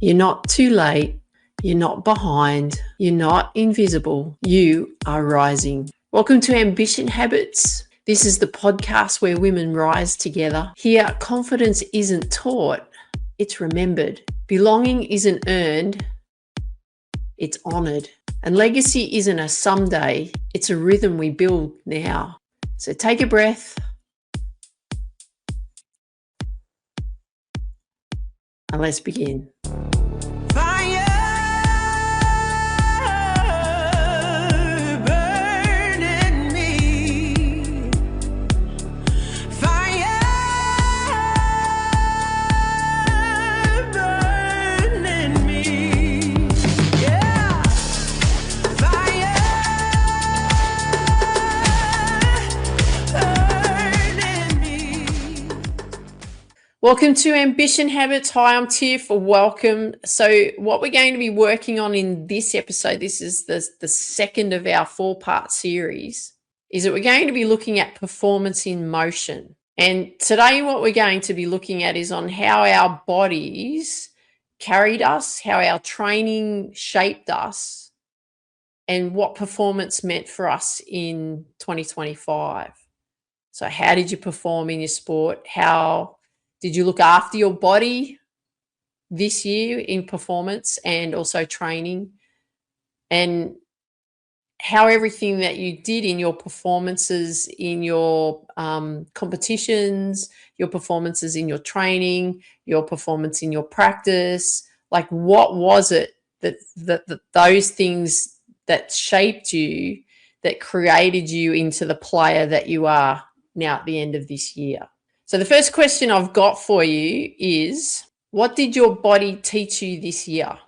You're not too late. You're not behind. You're not invisible. You are rising. Welcome to Ambition Habits. This is the podcast where women rise together. Here, confidence isn't taught, it's remembered. Belonging isn't earned, it's honoured. And legacy isn't a someday, it's a rhythm we build now. So take a breath and let's begin. Welcome to Ambition Habits. Hi, I'm Tiff. Welcome. So what we're going to be working on in this episode, this is the second of our 4-part series, is that we're going to be looking at performance in motion. And today what we're going to be looking at is on how our bodies carried us, how our training shaped us, and what performance meant for us in 2025. So how did you perform in your sport? How did you look after your body this year in performance and also training? And how everything that you did in your performances, in your competitions, your performances in your training, your performance in your practice, like what was it that those things that shaped you, that created you into the player that you are now at the end of this year? So the first question I've got for you is, what did your body teach you this year? I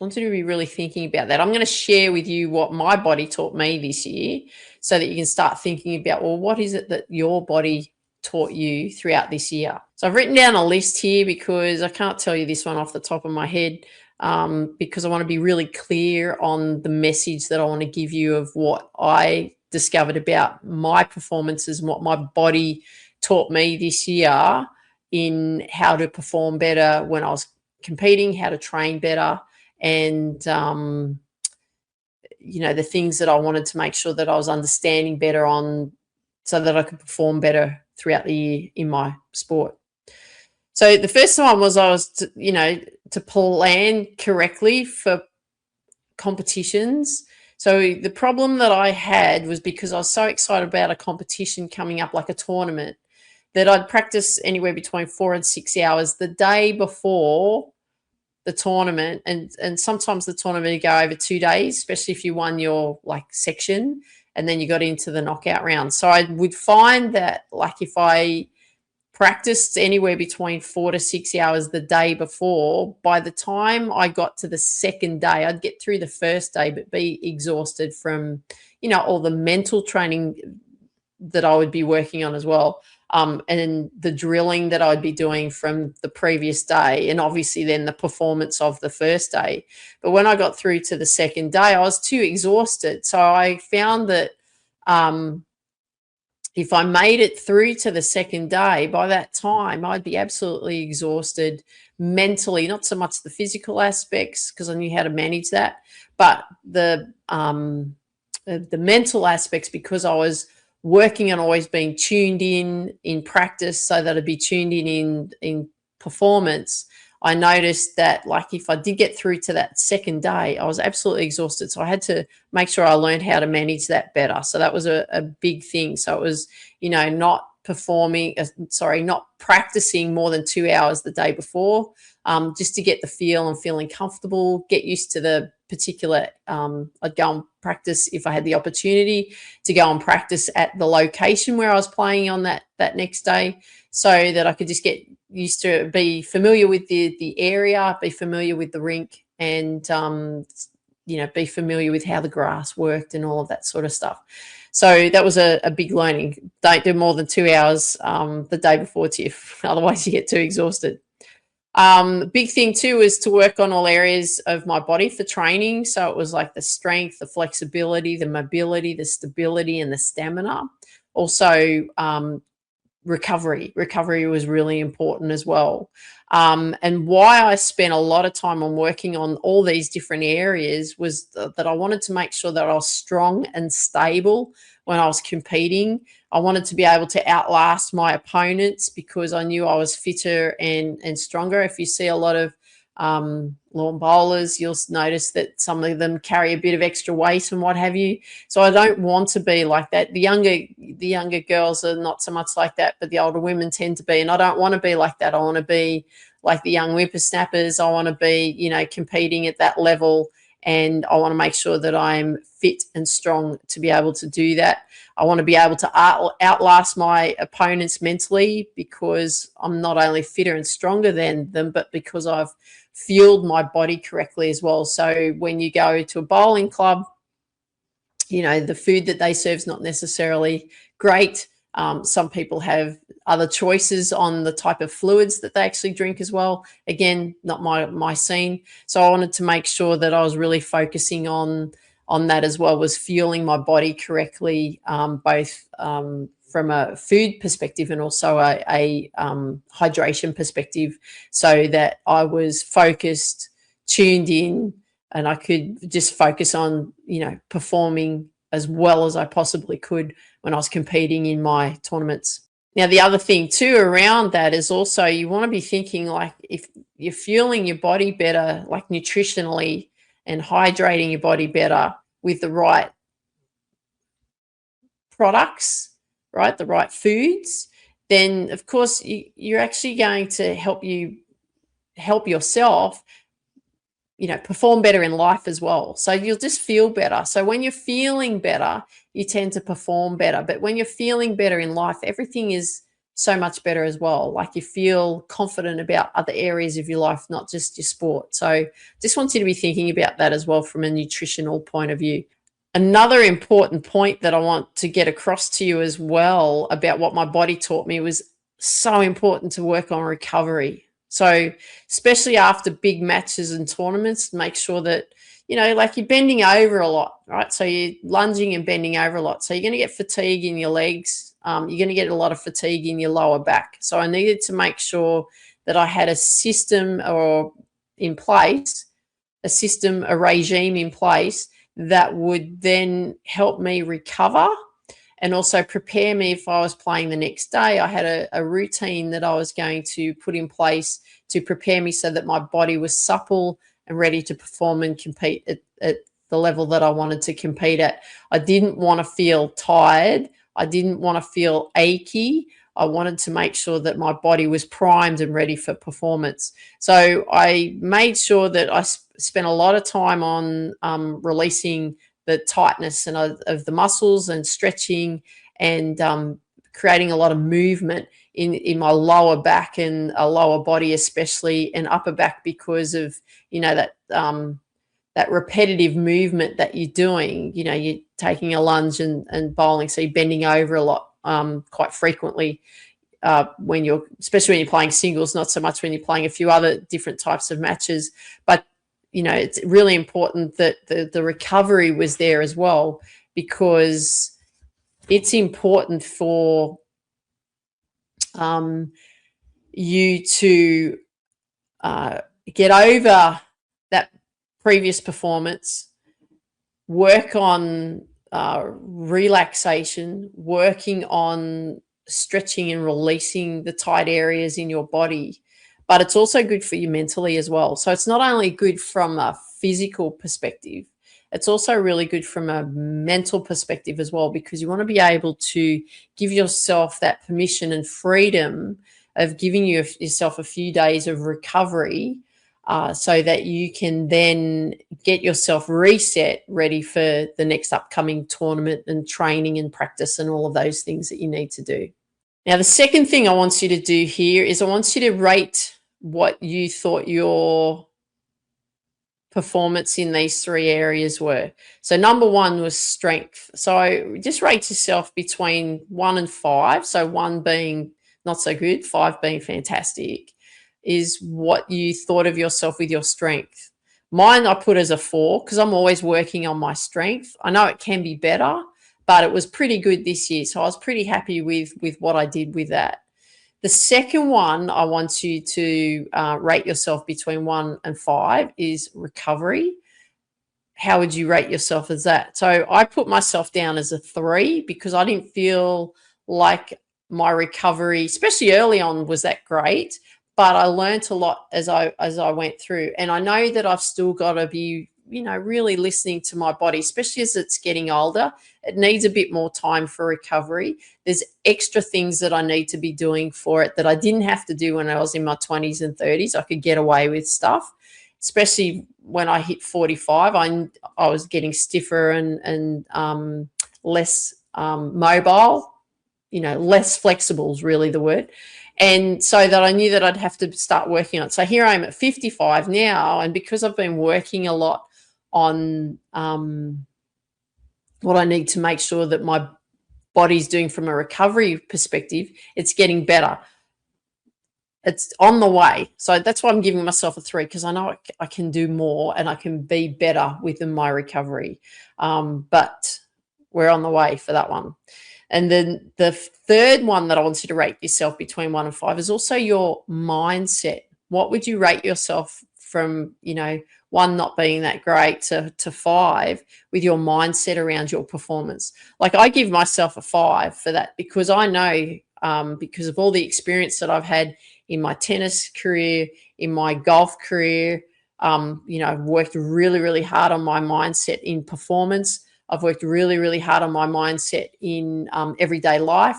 want you to be really thinking about that. I'm going to share with you what my body taught me this year so that you can start thinking about, well, what is it that your body taught you throughout this year? So I've written down a list here because I can't tell you this one off the top of my head because I want to be really clear on the message that I want to give you of what I discovered about my performances and what my body taught me this year in how to perform better when I was competing, how to train better, and the things that I wanted to make sure that I was understanding better on so that I could perform better throughout the year in my sport. So the first one was I was to plan correctly for competitions. So the problem that I had was because I was so excited about a competition coming up, like a tournament, that I'd practice anywhere between 4 and 6 hours the day before the tournament. And sometimes the tournament would go over 2 days, especially if you won your section and then you got into the knockout round. So I would find that if I practiced anywhere between 4 to 6 hours the day before, by the time I got to the second day, I'd get through the first day but be exhausted from, all the mental training that I would be working on as well. And the drilling that I'd be doing from the previous day, and obviously then the performance of the first day. But when I got through to the second day, I was too exhausted. So I found that if I made it through to the second day, by that time, I'd be absolutely exhausted mentally, not so much the physical aspects because I knew how to manage that, but the mental aspects, because I was working on always being tuned in practice so that I'd be tuned in performance. I noticed that if I did get through to that second day, I was absolutely exhausted. So I had to make sure I learned how to manage that better. So that was a big thing. So it was, not practicing more than 2 hours the day before, just to get the feel and feeling comfortable, get used to the particular, I'd go and practice if I had the opportunity to go and practice at the location where I was playing on that next day, so that I could just get used to it, be familiar with the area, be familiar with the rink, and be familiar with how the grass worked and all of that sort of stuff. So that was a big learning. Don't do more than 2 hours the day before TIFF, otherwise you get too exhausted. Big thing too is to work on all areas of my body for training. So it was the strength, the flexibility, the mobility, the stability, and the stamina. Also, recovery. Recovery was really important as well. And why I spent a lot of time on working on all these different areas was that I wanted to make sure that I was strong and stable when I was competing. I wanted to be able to outlast my opponents because I knew I was fitter and stronger. If you see a lot of lawn bowlers, you'll notice that some of them carry a bit of extra weight and what have you. So I don't want to be like that. The younger girls are not so much like that, but the older women tend to be. And I don't want to be like that. I want to be like the young whippersnappers. I want to be, competing at that level, and I want to make sure that I'm fit and strong to be able to do that. I want to be able to outlast my opponents mentally, because I'm not only fitter and stronger than them, but because I've fueled my body correctly as well. So when you go to a bowling club, the food that they serve is not necessarily great. Some people have other choices on the type of fluids that they actually drink as well. Again, not my scene. So I wanted to make sure that I was really focusing on that as well, was fueling my body correctly, both from a food perspective and also a hydration perspective, so that I was focused, tuned in, and I could just focus on, performing as well as I possibly could when I was competing in my tournaments. Now, the other thing too around that is also you want to be thinking, like, if you're fueling your body better, like nutritionally, and hydrating your body better with the right products, right, the right foods, then of course you're actually going to help yourself perform better in life as well. So you'll just feel better. So when you're feeling better, you tend to perform better. But when you're feeling better in life, everything is so much better as well. Like, you feel confident about other areas of your life, not just your sport. So just want you to be thinking about that as well from a nutritional point of view. Another important point that I want to get across to you as well about what my body taught me was so important to work on recovery. So especially after big matches and tournaments, make sure that, like, you're bending over a lot, right? So you're lunging and bending over a lot. So you're going to get fatigue in your legs. You're going to get a lot of fatigue in your lower back. So I needed to make sure that I had a system a regime in place that would then help me recover and also prepare me if I was playing the next day. I had a routine that I was going to put in place to prepare me so that my body was supple and ready to perform and compete at the level that I wanted to compete at. I didn't want to feel tired. I didn't want to feel achy. I wanted to make sure that my body was primed and ready for performance. So I made sure that I spent a lot of time on releasing the tightness of the muscles and stretching and creating a lot of movement in my lower back and a lower body especially, and upper back, because of, that repetitive movement that you're doing. You're taking a lunge and bowling, so you're bending over a lot quite frequently especially when you're playing singles, not so much when you're playing a few other different types of matches. But it's really important that the recovery was there as well, because it's important for you to get over that previous performance, work on relaxation, working on stretching and releasing the tight areas in your body. But it's also good for you mentally as well. So it's not only good from a physical perspective, it's also really good from a mental perspective as well, because you want to be able to give yourself that permission and freedom of giving yourself a few days of recovery, so that you can then get yourself reset, ready for the next upcoming tournament and training and practice and all of those things that you need to do. Now, the second thing I want you to do here is I want you to rate what you thought your performance in these three areas were. So number one was strength. So just rate yourself between 1 and 5. So 1 being not so good, 5 being fantastic, is what you thought of yourself with your strength. Mine I put as a 4, because I'm always working on my strength. I know it can be better, but it was pretty good this year. So I was pretty happy with what I did with that. The second one I want you to rate yourself between 1 and 5 is recovery. How would you rate yourself as that? So I put myself down as a 3 because I didn't feel like my recovery, especially early on, was that great. But I learned a lot as I went through, and I know that I've still got to be, really listening to my body, especially as it's getting older. It needs a bit more time for recovery. There's extra things that I need to be doing for it that I didn't have to do when I was in my 20s and 30s. I could get away with stuff, especially when I hit 45. I was getting stiffer and less mobile, less flexible is really the word. And so that I knew that I'd have to start working on it. So here I am at 55 now, and because I've been working a lot on what I need to make sure that my body's doing from a recovery perspective, it's getting better. It's on the way. So that's why I'm giving myself a 3, because I know I can do more and I can be better within my recovery. But we're on the way for that one. And then the third one that I want you to rate yourself between 1 and 5 is also your mindset. What would you rate yourself from, 1 not being that great to 5 with your mindset around your performance? Like, I give myself a 5 for that, because I know, because of all the experience that I've had in my tennis career, in my golf career, I've worked really, really hard on my mindset in performance. I've worked really, really hard on my mindset in everyday life.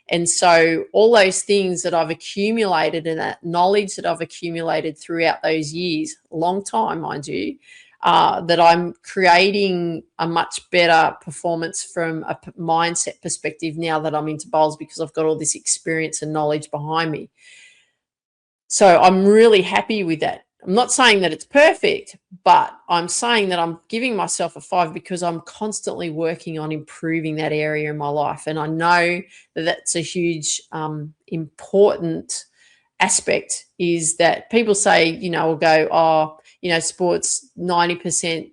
And so all those things that I've accumulated and that knowledge that I've accumulated throughout those years, a long time, mind you, that I'm creating a much better performance from a mindset perspective now that I'm into bowls, because I've got all this experience and knowledge behind me. So I'm really happy with that. I'm not saying that it's perfect, but I'm saying that I'm giving myself a 5 because I'm constantly working on improving that area in my life. And I know that that's a huge, important aspect, is that people say, will go, oh, sports 90%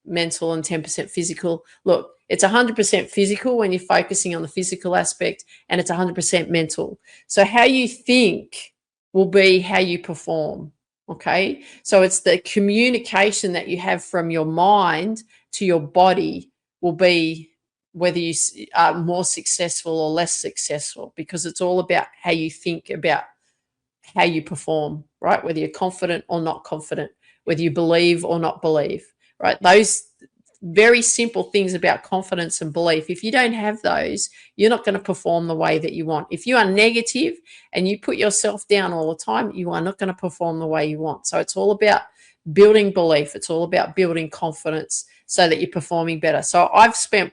mental and 10% physical. Look, it's 100% physical when you're focusing on the physical aspect, and it's 100% mental. So how you think will be how you perform. Okay. So it's the communication that you have from your mind to your body will be whether you are more successful or less successful, because it's all about how you think about how you perform, right? Whether you're confident or not confident, whether you believe or not believe, right? Those very simple things about confidence and belief. If you don't have those, you're not going to perform the way that you want. If you are negative and you put yourself down all the time, you are not going to perform the way you want. So it's all about building belief. It's all about building confidence so that you're performing better. So I've spent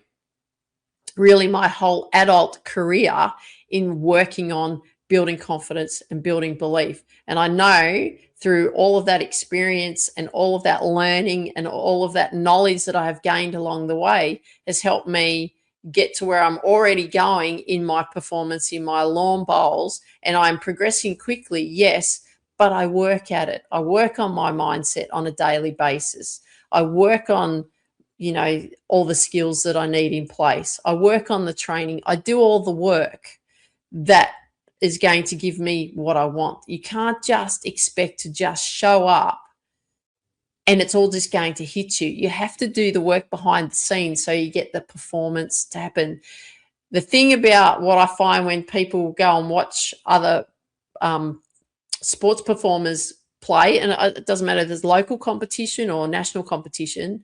really my whole adult career in working on building confidence and building belief. And I know through all of that experience and all of that learning and all of that knowledge that I have gained along the way has helped me get to where I'm already going in my performance in my lawn bowls. And I'm progressing quickly, yes, but I work at it. I work on my mindset on a daily basis. I work on all the skills that I need in place. I work on the training. I do all the work that is going to give me what I want. You can't just expect to just show up and it's all just going to hit you. You have to do the work behind the scenes so you get the performance to happen. The thing about what I find when people go and watch other sports performers play, and it doesn't matter if there's local competition or national competition,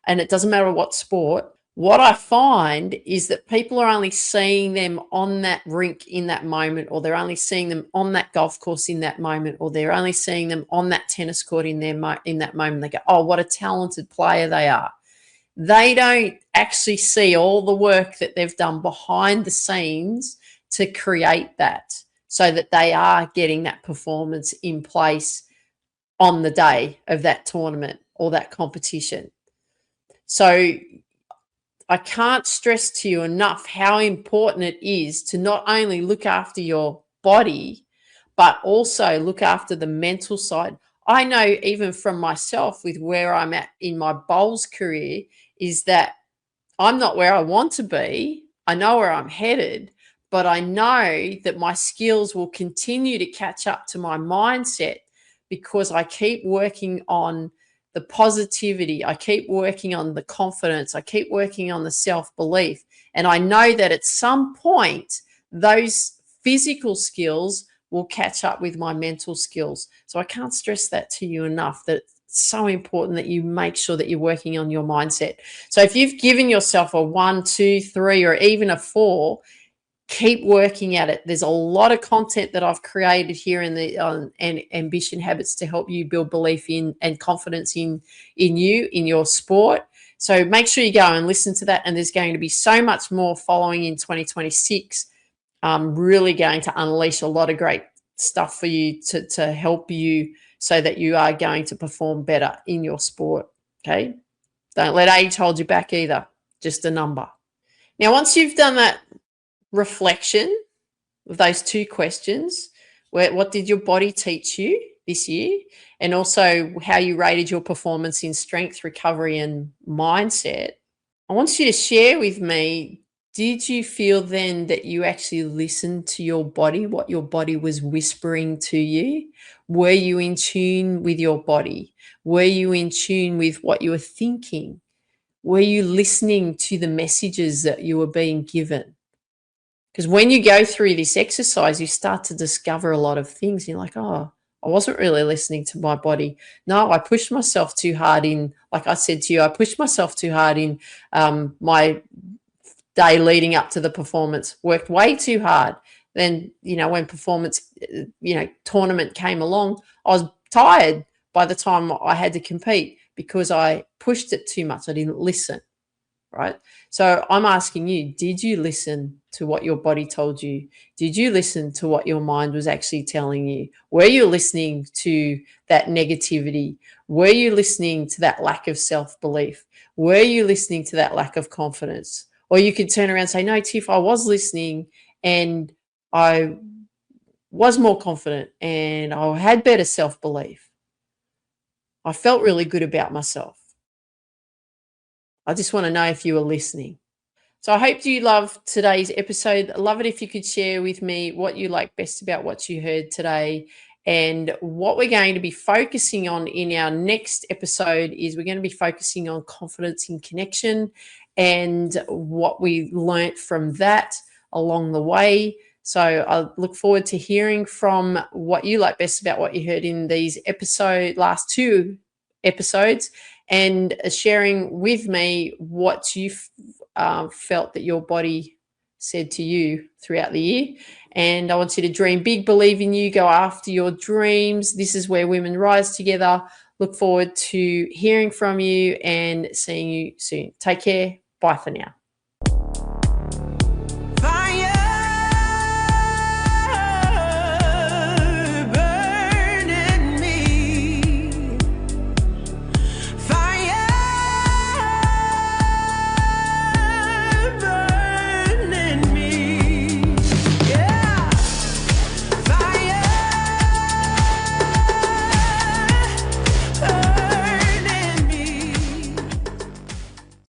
and it doesn't matter what sport, what I find is that people are only seeing them on that rink in that moment, or they're only seeing them on that golf course in that moment, or they're only seeing them on that tennis court in that moment. They go, oh, what a talented player they are. They don't actually see all the work that they've done behind the scenes to create that, so that they are getting that performance in place on the day of that tournament or that competition. So I can't stress to you enough how important it is to not only look after your body, but also look after the mental side. I know even from myself with where I'm at in my bowls career is that I'm not where I want to be. I know where I'm headed, but I know that my skills will continue to catch up to my mindset because I keep working on the positivity. I keep working on the confidence. I keep working on the self belief. And I know that at some point, those physical skills will catch up with my mental skills. So I can't stress that to you enough, that it's so important that you make sure that you're working on your mindset. So if you've given yourself a 1, 2, 3, or even a 4, keep working at it. There's a lot of content that I've created here in the and Ambition Habits to help you build belief in and confidence in you, in your sport. So make sure you go and listen to that. And there's going to be so much more following in 2026. I'm really going to unleash a lot of great stuff for you to help you so that you are going to perform better in your sport. Okay. Don't let age hold you back either. Just a number. Now, once you've done that reflection of those 2 questions, what did your body teach you this year? And also how you rated your performance in strength, recovery, and mindset. I want you to share with me, did you feel then that you actually listened to your body, what your body was whispering to you? Were you in tune with your body? Were you in tune with what you were thinking? Were you listening to the messages that you were being given? Because when you go through this exercise, you start to discover a lot of things. You're like, oh, I wasn't really listening to my body. No, I pushed myself too hard in, like I said to you, I pushed myself too hard in my day leading up to the performance, worked way too hard. Then, when performance, tournament came along, I was tired by the time I had to compete because I pushed it too much. I didn't listen. Right. So I'm asking you, did you listen to what your body told you? Did you listen to what your mind was actually telling you? Were you listening to that negativity? Were you listening to that lack of self-belief? Were you listening to that lack of confidence? Or you could turn around and say, no, Tiff, I was listening and I was more confident and I had better self-belief. I felt really good about myself. I just want to know if you were listening. So I hope you love today's episode. I'd love it if you could share with me what you like best about what you heard today. And what we're going to be focusing on in our next episode is we're going to be focusing on confidence in connection and what we learnt from that along the way. So I look forward to hearing from what you like best about what you heard in these last 2 episodes, and sharing with me what you felt that your body said to you throughout the year. And I want you to dream big, believe in you, go after your dreams. This is where women rise together. Look forward to hearing from you and seeing you soon. Take care. Bye for now.